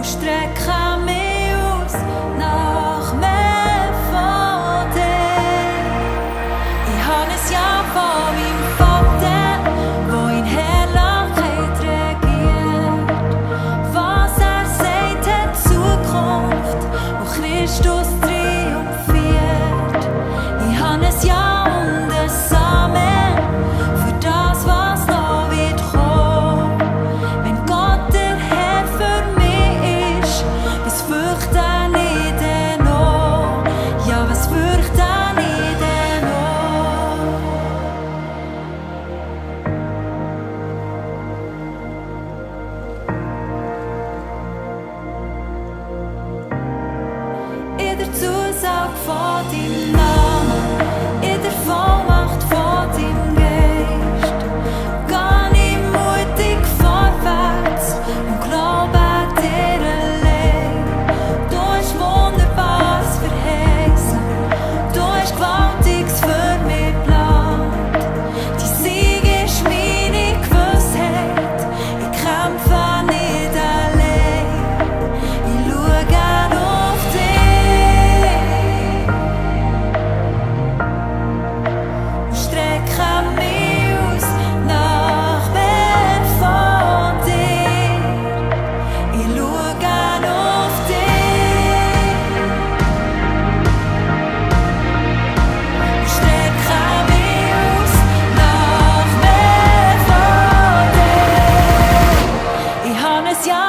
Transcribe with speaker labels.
Speaker 1: strecke mich aus nach mehr von dir. Ich habe ein Ja von meinem Vater, wo in Herrlichkeit regiert. Was sagt, hat Zukunft, wo Christus triumphiert. Ich habe ein Ja und ein Amen für das, was noch wird kommen. Wenn Gott der Herr für mich ist, was fürchte ich denn noch? Ja, was fürchte ich denn noch? In der Zusage von deinem Namen, in der Vollmacht von deinem Geist, gehe ich mutig vorwärts und glaube dir allein. Du hast Wunderbares verheißen, du hast Gewaltiges für mich geplant. Dein Sieg ist meine Gewissheit, ich kämpfe nicht allein. Ich schaue gern auf dich und strecke mich aus nach mehr von dir. Ich schaue gern auf dich und strecke mich aus nach mehr von dir. Ich habe ein Ja